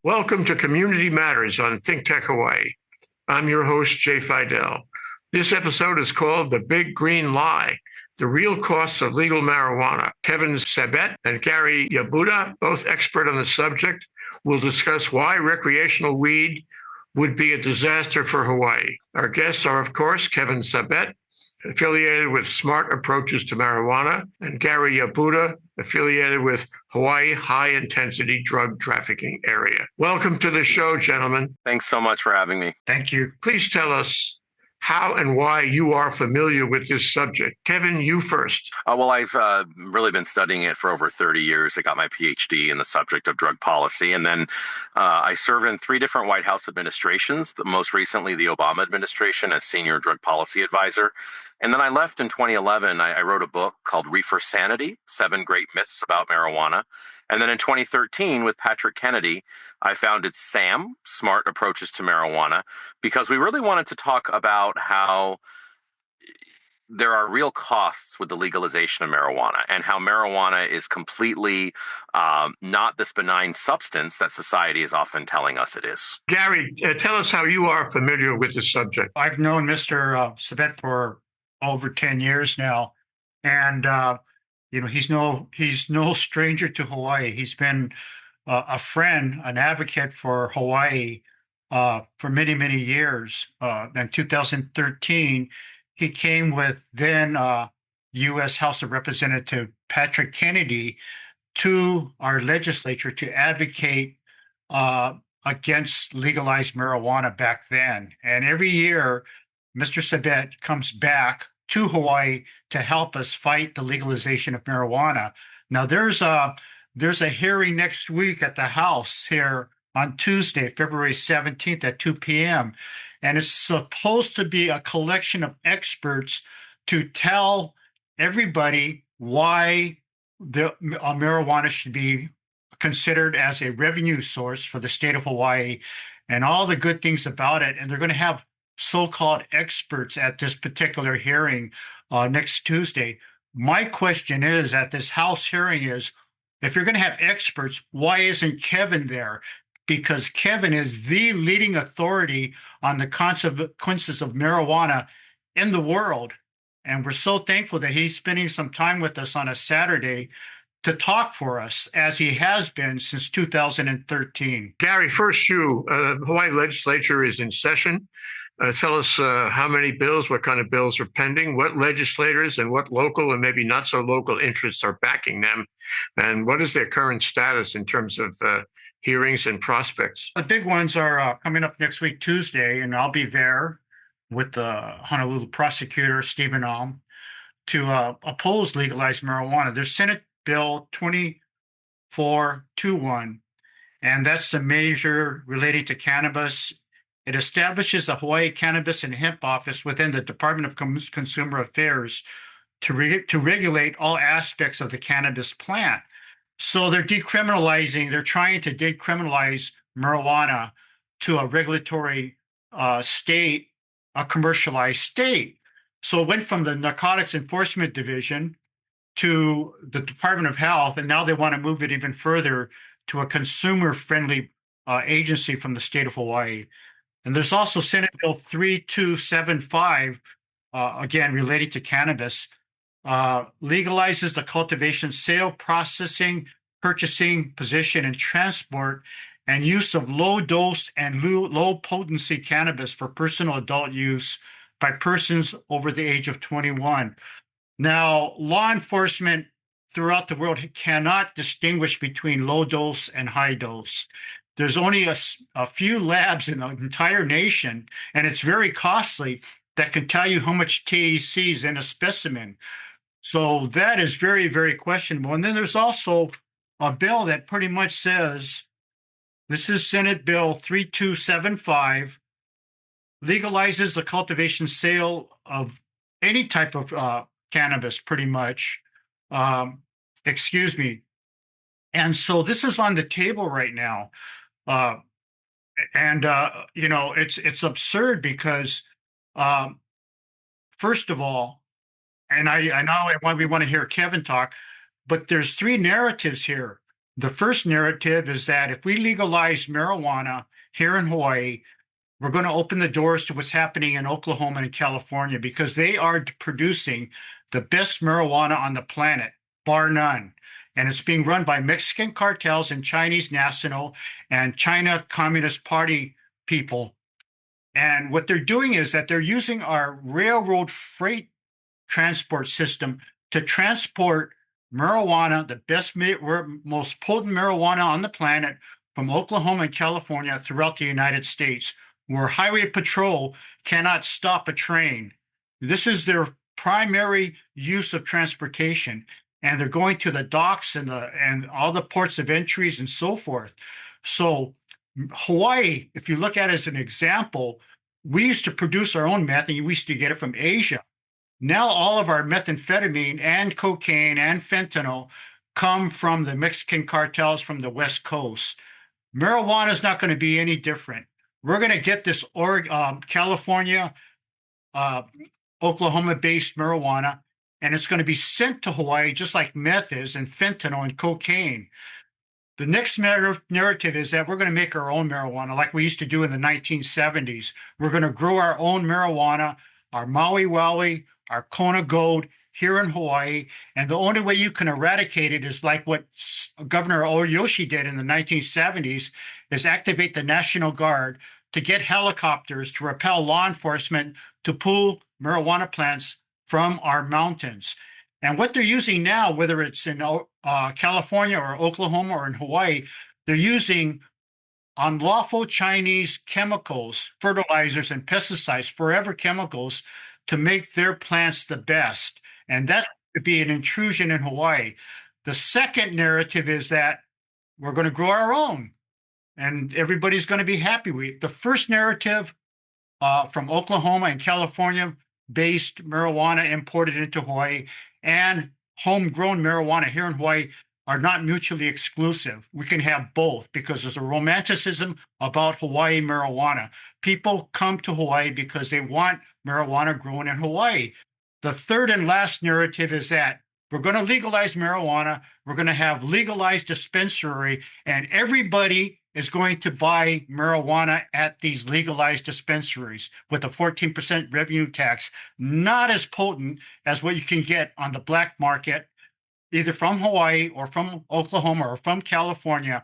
Welcome to Community Matters on ThinkTech Hawaii. I'm your host, Jay Fidell. This episode is called The Big Green Lie, The Real Costs of Legal Marijuana. Kevin Sabet and Gary Yabuta, both expert on the subject, will discuss why recreational weed would be a disaster for Hawaii. Our guests are, of course, Kevin Sabet, affiliated with Smart Approaches to Marijuana, and Gary Yabuta, affiliated with Hawaii High Intensity Drug Trafficking Area. Welcome to the show, gentlemen. Thanks so much for having me. Thank you. Please tell us how and why you are familiar with this subject. Kevin, you first. Well, I've really been studying it for over 30 years. I got my PhD in the subject of drug policy. And then I served in 3 different White House administrations, most recently the Obama administration as senior drug policy advisor. And then I left in 2011. I wrote a book called Reefer Sanity, 7 Great Myths About Marijuana. And then in 2013, with Patrick Kennedy, I founded SAM, Smart Approaches to Marijuana, because we really wanted to talk about how there are real costs with the legalization of marijuana and how marijuana is completely not this benign substance that society is often telling us it is. Gary, tell us how you are familiar with the subject. I've known Mr. Sabet for over 10 years now, and he's no stranger to Hawaii. He's been a friend, an advocate for Hawaii for many, many years. In 2013, he came with then U.S. House of Representative Patrick Kennedy to our legislature to advocate against legalized marijuana back then. And every year, Mr. Sabet comes back to Hawaii to help us fight the legalization of marijuana. Now, there's a hearing next week at the House here on Tuesday, February 17th at 2 p.m. And it's supposed to be a collection of experts to tell everybody why the marijuana should be considered as a revenue source for the state of Hawaii and all the good things about it. And they're going to have so-called experts at this particular hearing next Tuesday. My question is at this House hearing is, if you're going to have experts, why isn't Kevin there? Because Kevin is the leading authority on the consequences of marijuana in the world. And we're so thankful that he's spending some time with us on a Saturday to talk for us, as he has been since 2013. Gary, first you, Hawaii legislature is in session. Tell us how many bills, what kind of bills are pending, what legislators and what local and maybe not so local interests are backing them, and what is their current status in terms of hearings and prospects. The big ones are coming up next week, Tuesday, and I'll be there with the Honolulu prosecutor, Stephen Alm, to oppose legalized marijuana. There's Senate Bill 2421, and that's the measure relating to cannabis. It establishes the Hawaii Cannabis and Hemp Office within the Department of Consumer Affairs to regulate all aspects of the cannabis plant. So they're trying to decriminalize marijuana to a regulatory state, a commercialized state. So it went from the Narcotics Enforcement Division to the Department of Health, and now they want to move it even further to a consumer-friendly agency from the state of Hawaii. And there's also Senate Bill 3275, again, related to cannabis, legalizes the cultivation, sale, processing, purchasing, possession, and transport, and use of low-dose and low-potency cannabis for personal adult use by persons over the age of 21. Now, law enforcement throughout the world cannot distinguish between low-dose and high-dose. There's only a few labs in the entire nation, and it's very costly, that can tell you how much THC is in a specimen. So that is very, very questionable. And then there's also a bill that pretty much says, this is Senate Bill 3275, legalizes the cultivation, sale of any type of cannabis, pretty much. And so this is on the table right now. It's absurd because, first of all, and I know why we want to hear Kevin talk, but there's 3 narratives here. The first narrative is that if we legalize marijuana here in Hawaii, we're going to open the doors to what's happening in Oklahoma and California because they are producing the best marijuana on the planet, bar none. And it's being run by Mexican cartels and Chinese national and China Communist Party people. And what they're doing is that they're using our railroad freight transport system to transport marijuana, the best, most potent marijuana on the planet, from Oklahoma and California throughout the United States, where highway patrol cannot stop a train. This is their primary use of transportation, and they're going to the docks and all the ports of entries and so forth. So Hawaii, if you look at it as an example, we used to produce our own meth, and we used to get it from Asia. Now all of our methamphetamine and cocaine and fentanyl come from the Mexican cartels from the West Coast. Marijuana is not going to be any different. We're going to get this California, Oklahoma-based marijuana, and it's going to be sent to Hawaii just like meth is and fentanyl and cocaine. The next narrative is that we're going to make our own marijuana like we used to do in the 1970s. We're going to grow our own marijuana, our Maui Wowie, our Kona Gold here in Hawaii. And the only way you can eradicate it is like what Governor Oyoshi did in the 1970s, is activate the National Guard to get helicopters to repel law enforcement to pull marijuana plants from our mountains. And what they're using now, whether it's in California or Oklahoma or in Hawaii, they're using unlawful Chinese chemicals, fertilizers, and pesticides, forever chemicals, to make their plants the best. And that could be an intrusion in Hawaii. The second narrative is that we're going to grow our own and everybody's going to be happy with it. The first narrative from Oklahoma and California-based marijuana imported into Hawaii and homegrown marijuana here in Hawaii are not mutually exclusive. We can have both because there's a romanticism about Hawaii marijuana. People come to Hawaii because they want marijuana grown in Hawaii. The third and last narrative is that we're going to legalize marijuana. We're going to have legalized dispensary, and everybody is going to buy marijuana at these legalized dispensaries with a 14% revenue tax, not as potent as what you can get on the black market, either from Hawaii or from Oklahoma or from California.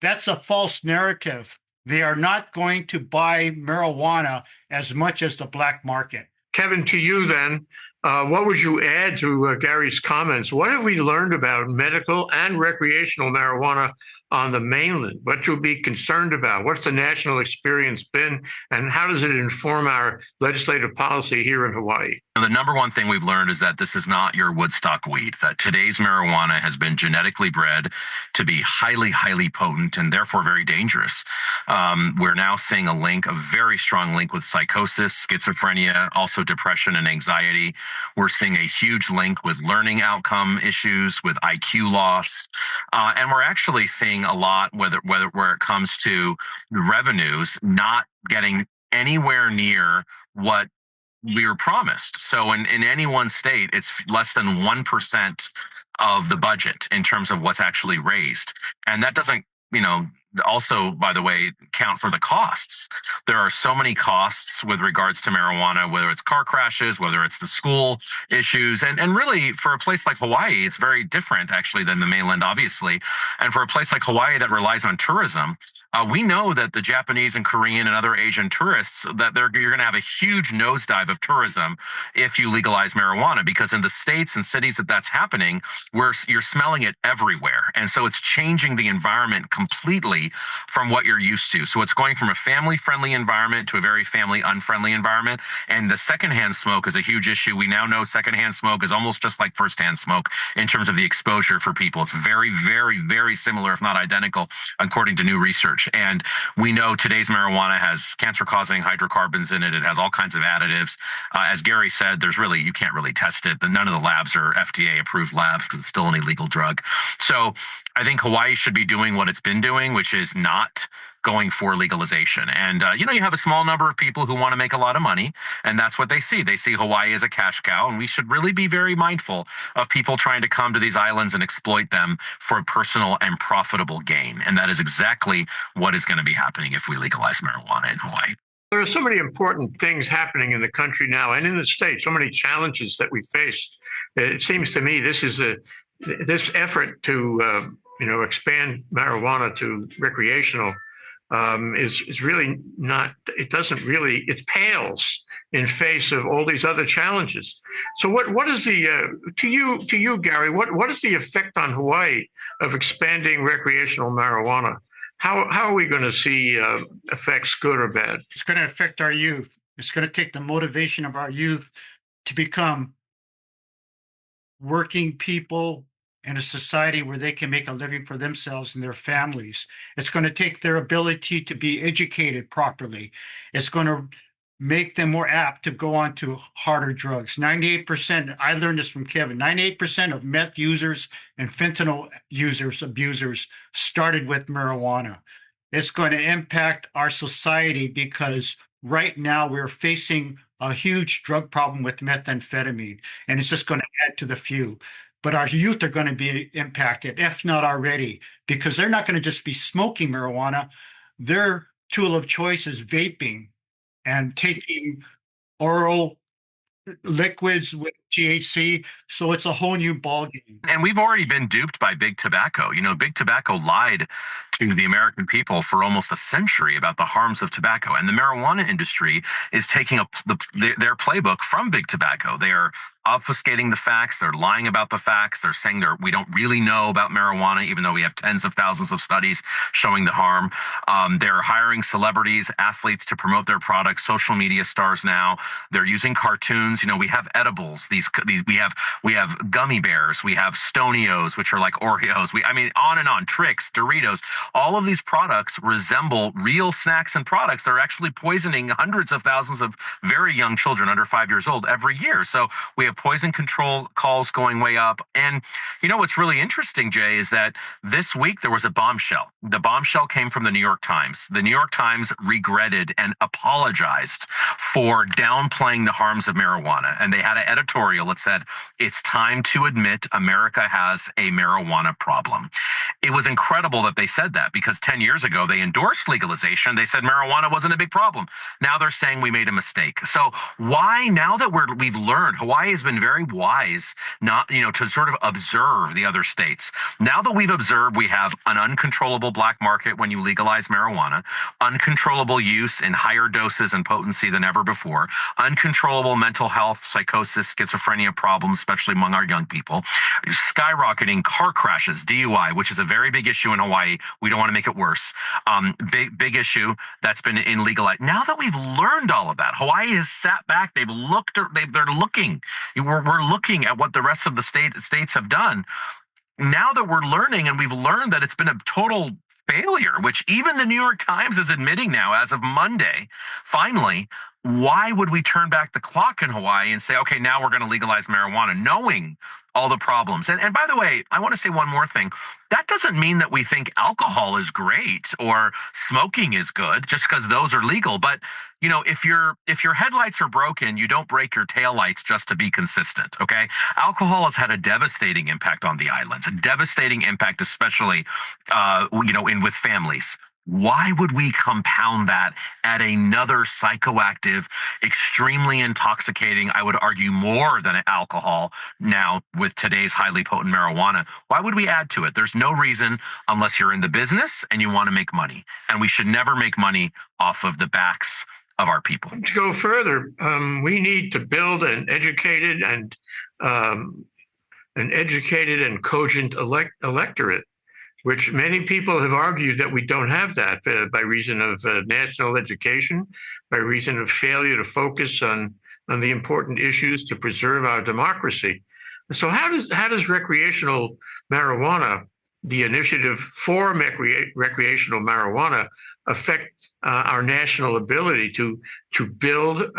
That's a false narrative. They are not going to buy marijuana as much as the black market. Kevin, to you then, what would you add to Gary's comments? What have we learned about medical and recreational marijuana on the mainland? What should we be concerned about? What's the national experience been, and how does it inform our legislative policy here in Hawaii? The number one thing we've learned is that this is not your Woodstock weed, that today's marijuana has been genetically bred to be highly, highly potent and therefore very dangerous. We're now seeing a very strong link with psychosis, schizophrenia, also depression and anxiety. We're seeing a huge link with learning outcome issues, with IQ loss. And we're actually seeing a lot where it comes to revenues not getting anywhere near what we were promised. So in any one state, it's less than 1% of the budget in terms of what's actually raised. And that doesn't, also, by the way, count for the costs. There are so many costs with regards to marijuana, whether it's car crashes, whether it's the school issues. And really, for a place like Hawaii, it's very different, actually, than the mainland, obviously. And for a place like Hawaii that relies on tourism, we know that the Japanese and Korean and other Asian tourists, that you're going to have a huge nosedive of tourism if you legalize marijuana, because in the states and cities that's happening, you're smelling it everywhere. And so it's changing the environment completely from what you're used to. So it's going from a family-friendly environment to a very family-unfriendly environment. And the secondhand smoke is a huge issue. We now know secondhand smoke is almost just like firsthand smoke in terms of the exposure for people. It's very, very, very similar, if not identical, according to new research. And we know today's marijuana has cancer-causing hydrocarbons in it. It has all kinds of additives. As Gary said, you can't really test it. None of the labs are FDA-approved labs because it's still an illegal drug. So I think Hawaii should be doing what it's been doing, which is not going for legalization. And, you have a small number of people who want to make a lot of money, and that's what they see. They see Hawaii as a cash cow, and we should really be very mindful of people trying to come to these islands and exploit them for personal and profitable gain. And that is exactly what is going to be happening if we legalize marijuana in Hawaii. There are so many important things happening in the country now and in the state, so many challenges that we face. It seems to me this effort to expand marijuana to recreational is really not. It pales in face of all these other challenges. So what is the to you Gary? What is the effect on Hawaii of expanding recreational marijuana? How are we going to see effects, good or bad? It's going to affect our youth. It's going to take the motivation of our youth to become working people in a society where they can make a living for themselves and their families. It's going to take their ability to be educated properly. It's going to make them more apt to go on to harder drugs. 98%, I learned this from Kevin, 98% of meth users and fentanyl abusers started with marijuana. It's going to impact our society because right now we're facing a huge drug problem with methamphetamine, and it's just going to add to the few. But our youth are going to be impacted, if not already, because they're not going to just be smoking marijuana. Their tool of choice is vaping and taking oral liquids with THC. So it's a whole new ballgame. And we've already been duped by big tobacco. Big tobacco lied to the American people for almost a century about the harms of tobacco. And the marijuana industry is taking their playbook from big tobacco. They are obfuscating the facts. They're lying about the facts. They're saying we don't really know about marijuana, even though we have tens of thousands of studies showing the harm. They're hiring celebrities, athletes to promote their products, social media stars now. They're using cartoons. We have edibles. We have gummy bears. We have Stonios, which are like Oreos. On and on. Trix, Doritos. All of these products resemble real snacks and products. They're actually poisoning hundreds of thousands of very young children under 5 years old every year. So we have poison control calls going way up. And what's really interesting, Jay, is that this week there was a bombshell. The bombshell came from the New York Times. The New York Times regretted and apologized for downplaying the harms of marijuana. And they had an editorial that said, it's time to admit America has a marijuana problem. It was incredible that they said that, because 10 years ago they endorsed legalization. They said marijuana wasn't a big problem. Now they're saying we made a mistake. So why, now that we've learned, Hawaii has been very wise not, to sort of observe the other states. Now that we've observed, we have an uncontrollable black market when you legalize marijuana, uncontrollable use in higher doses and potency than ever before, uncontrollable mental health, psychosis, schizophrenia problems, especially among our young people, skyrocketing car crashes, DUI, which is a very big issue in Hawaii. We don't want to make it worse. Big issue that's been in legalized. Now that we've learned all of that, Hawaii has sat back. They're looking. We're looking at what the rest of the states have done. Now that we're learning, and we've learned that it's been a total failure, which even the New York Times is admitting now as of Monday, finally, why would we turn back the clock in Hawaii and say, okay, now we're going to legalize marijuana, knowing all the problems? And by the way, I want to say one more thing. That doesn't mean that we think alcohol is great or smoking is good just because those are legal. But if your headlights are broken, you don't break your taillights just to be consistent. Okay, alcohol has had a devastating impact on the islands, a devastating impact, especially with families. Why would we compound that at another psychoactive, extremely intoxicating, I would argue more than alcohol now with today's highly potent marijuana? Why would we add to it? There's no reason, unless you're in the business and you want to make money. And we should never make money off of the backs of our people. To go further, we need to build an educated and cogent electorate, which many people have argued that we don't have that by reason of national education, by reason of failure to focus on the important issues to preserve our democracy. So how does recreational marijuana, the initiative for recreational marijuana, affect our national ability to build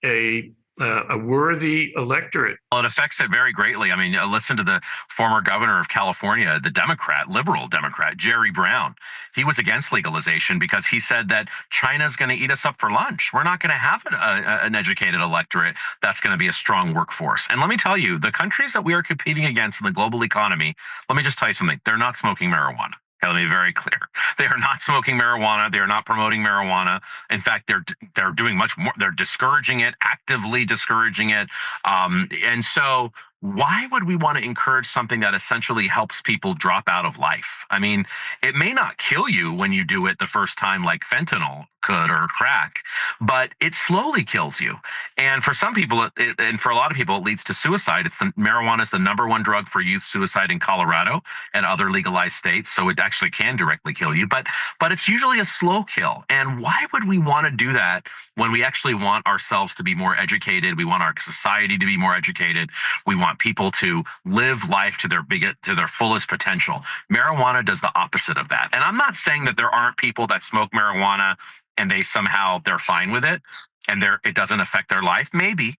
a a worthy electorate? Well, it affects it very greatly. I mean, listen to the former governor of California, the Democrat, liberal Democrat, Jerry Brown. He was against legalization because he said that China's going to eat us up for lunch. We're not going to have an educated electorate that's going to be a strong workforce. And let me tell you, the countries that we are competing against in the global economy, let me just tell you something. They're not smoking marijuana. Okay, let me be very clear. They are not smoking marijuana. They are not promoting marijuana. In fact, they're doing much more. They're discouraging it, actively discouraging it. And so why would we want to encourage something that essentially helps people drop out of life? I mean, it may not kill you when you do it the first time, like fentanyl could or crack, but it slowly kills you. And for some people, and for a lot of people, it leads to suicide. Marijuana is the number one drug for youth suicide in Colorado and other legalized states, so it actually can directly kill you. But it's usually a slow kill. And why would we want to do that when we actually want ourselves to be more educated? We want our society to be more educated. We want people to live life to their fullest potential. Marijuana does the opposite of that. And I'm not saying that there aren't people that smoke marijuana and they're fine with it and it doesn't affect their life. Maybe.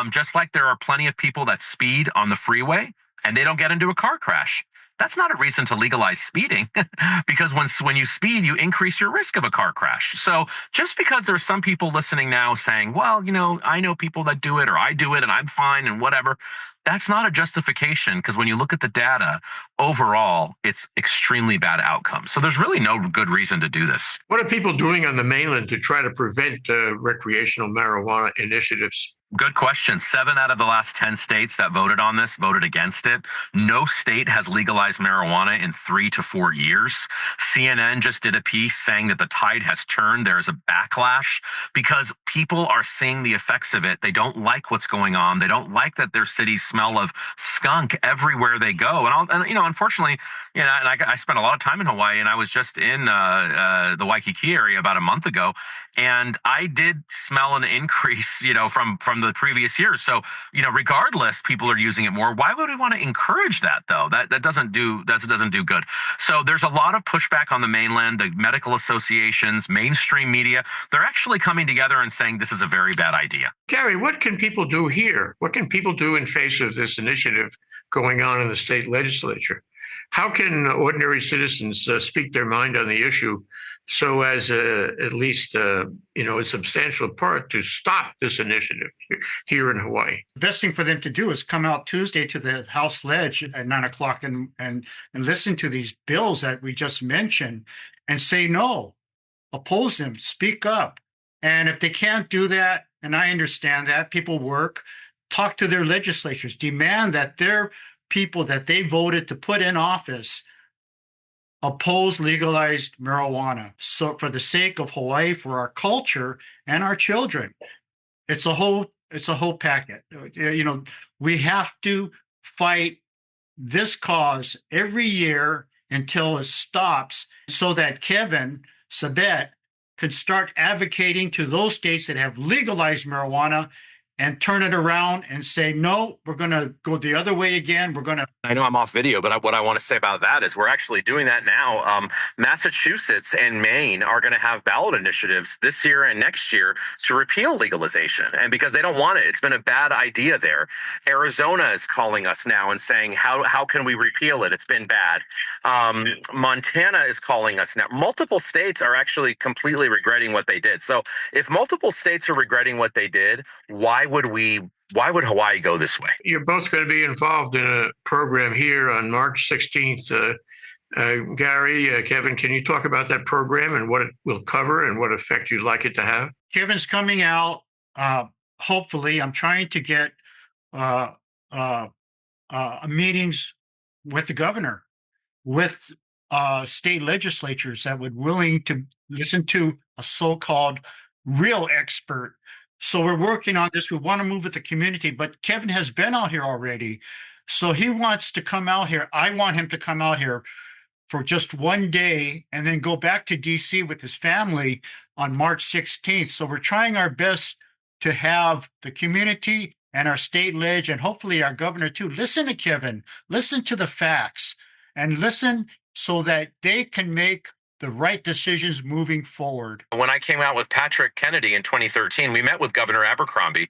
Just like there are plenty of people that speed on the freeway and they don't get into a car crash. That's not a reason to legalize speeding because when you speed, you increase your risk of a car crash. So just because there's some people listening now saying, well, I know people that do it or I do it and I'm fine and whatever, that's not a justification because when you look at the data, overall, it's extremely bad outcomes. So there's really no good reason to do this. What are people doing on the mainland to try to prevent recreational marijuana initiatives? Good question. 7 out of the last 10 states that voted on this voted against it. No state has legalized marijuana in 3 to 4 years. CNN just did a piece saying that the tide has turned. There's a backlash because people are seeing the effects of it. They don't like what's going on. They don't like that their cities smell of skunk everywhere they go. And unfortunately, and I spent a lot of time in Hawaii, and I was just in the Waikiki area about a month ago, and I did smell an increase, from the previous years. So, regardless, people are using it more. Why would we want to encourage that though? That doesn't do good. So there's a lot of pushback on the mainland. The medical associations, mainstream media, they're actually coming together and saying this is a very bad idea. Gary, what can people do here? What can people do in face of this initiative going on in the state legislature? How can ordinary citizens speak their mind on the issue so as at least, a substantial part to stop this initiative here in Hawaii? The best thing for them to do is come out Tuesday to the House Ledge at 9 o'clock and listen to these bills that we just mentioned and say no, oppose them, speak up. And if they can't do that, and I understand that, people work, talk to their legislatures, demand that their people that they voted to put in office oppose legalized marijuana. So for the sake of Hawaii, for our culture and our children, it's a whole packet. We have to fight this cause every year until it stops so that Kevin Sabet could start advocating to those states that have legalized marijuana and turn it around and say, no, we're going to go the other way again. I know I'm off video, but what I want to say about that is we're actually doing that now. Massachusetts and Maine are going to have ballot initiatives this year and next year to repeal legalization. And because they don't want it, it's been a bad idea there. Arizona is calling us now and saying, how can we repeal it? It's been bad. Montana is calling us now. Multiple states are actually completely regretting what they did. So if multiple states are regretting what they did, why would Hawaii go this way? You're both going to be involved in a program here on March 16th. Gary, Kevin, can you talk about that program and what it will cover and what effect you'd like it to have? Kevin's coming out. Hopefully, I'm trying to get meetings with the governor, with state legislatures that would willing to listen to a so-called real expert. So we're working on this. We want to move with the community, but Kevin has been out here already. So he wants to come out here. I want him to come out here for just one day and then go back to DC with his family on March 16th. So we're trying our best to have the community and our state ledge and hopefully our governor too. Listen to Kevin, listen to the facts and listen so that they can make the right decisions moving forward. When I came out with Patrick Kennedy in 2013, we met with Governor Abercrombie,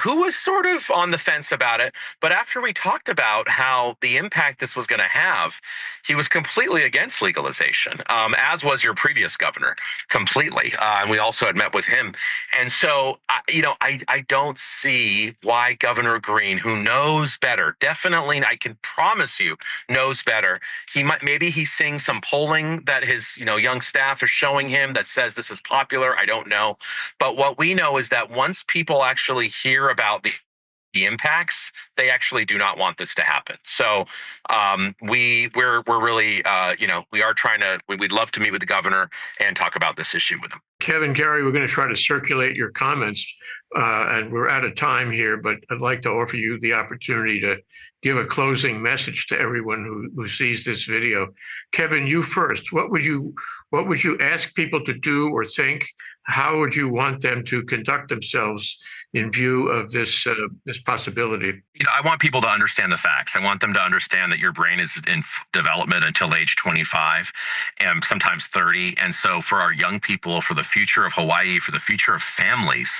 who was sort of on the fence about it. But after we talked about how the impact this was going to have, he was completely against legalization, as was your previous governor, completely. And we also had met with him. And so, I don't see why Governor Green, who knows better, definitely, I can promise you, knows better. Maybe he's seeing some polling that his, young staff are showing him that says this is popular. I don't know. But what we know is that once people actually hear about the impacts, they actually do not want this to happen. So we're really, we are trying to, we'd love to meet with the governor and talk about this issue with him. Kevin, Gary, we're going to try to circulate your comments, and we're out of time here, but I'd like to offer you the opportunity to give a closing message to everyone who sees this video. Kevin, you first. What would you ask people to do or think? How would you want them to conduct themselves in view of this possibility? I want people to understand the facts. I want them to understand that your brain is in development until age 25 and sometimes 30. And so for our young people, for the future of Hawaii, for the future of families,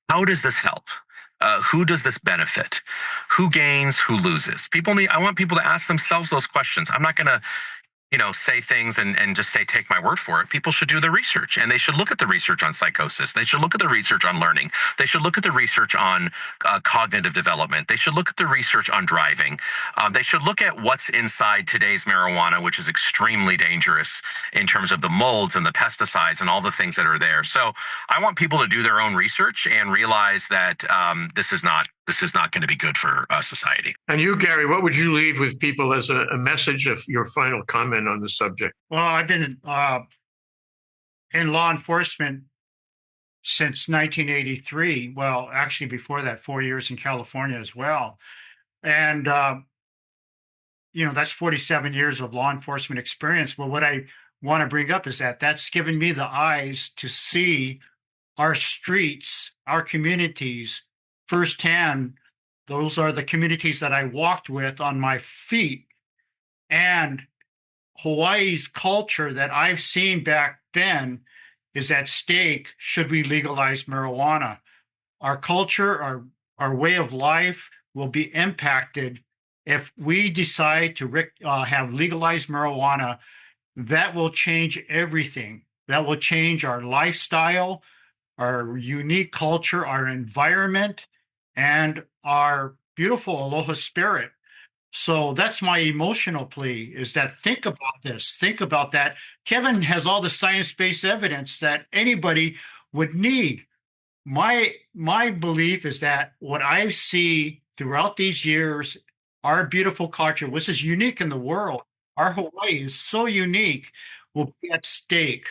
how does this help? Who does this benefit? Who gains? Who loses? I want people to ask themselves those questions. I'm not going to say things and just say, take my word for it. People should do the research, and they should look at the research on psychosis. They should look at the research on learning. They should look at the research on cognitive development. They should look at the research on driving. They should look at what's inside today's marijuana, which is extremely dangerous in terms of the molds and the pesticides and all the things that are there. So I want people to do their own research and realize that this is not going to be good for society. And you, Gary, what would you leave with people as a message of your final comment on the subject? Well, I've been in law enforcement since 1983. Well, actually before that, 4 years in California as well. And, that's 47 years of law enforcement experience. But what I want to bring up is that that's given me the eyes to see our streets, our communities firsthand. Those are the communities that I walked with on my feet. And Hawaii's culture that I've seen back then is at stake should we legalize marijuana. Our culture, our way of life will be impacted if we decide to have legalized marijuana. That will change everything. That will change our lifestyle, our unique culture, our environment, and our beautiful aloha spirit. So that's my emotional plea, is that think about this, think about that. Kevin has all the science-based evidence that anybody would need. My belief is that what I see throughout these years, our beautiful culture, which is unique in the world, our Hawaii is so unique, will be at stake.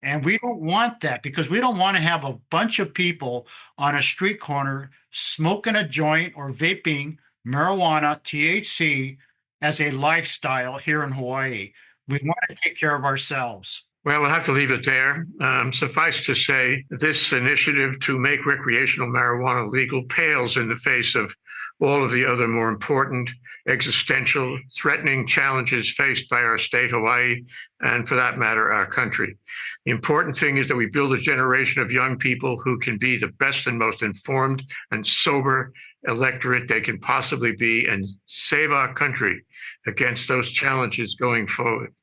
And we don't want that, because we don't want to have a bunch of people on a street corner smoking a joint or vaping marijuana, THC, as a lifestyle here in Hawaii. We want to take care of ourselves. Well, we'll have to leave it there. Suffice to say, this initiative to make recreational marijuana legal pales in the face of all of the other more important, existential, threatening challenges faced by our state, Hawaii, and for that matter, our country. The important thing is that we build a generation of young people who can be the best and most informed and sober electorate they can possibly be and save our country against those challenges going forward.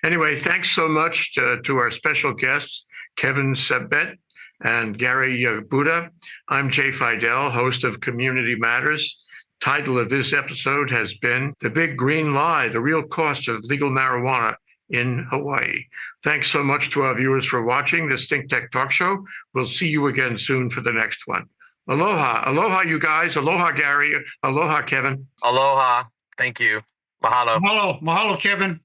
Anyway, thanks so much to our special guests, Kevin Sabet and Gary Yabuta. I'm Jay Fidell, host of Community Matters. Title of this episode has been The Big Green Lie, The Real Cost of Legal Marijuana in Hawaii. Thanks so much to our viewers for watching this ThinkTech talk show. We'll see you again soon for the next one. Aloha. Aloha, you guys. Aloha, Gary. Aloha, Kevin. Aloha. Thank you. Mahalo. Mahalo, Kevin.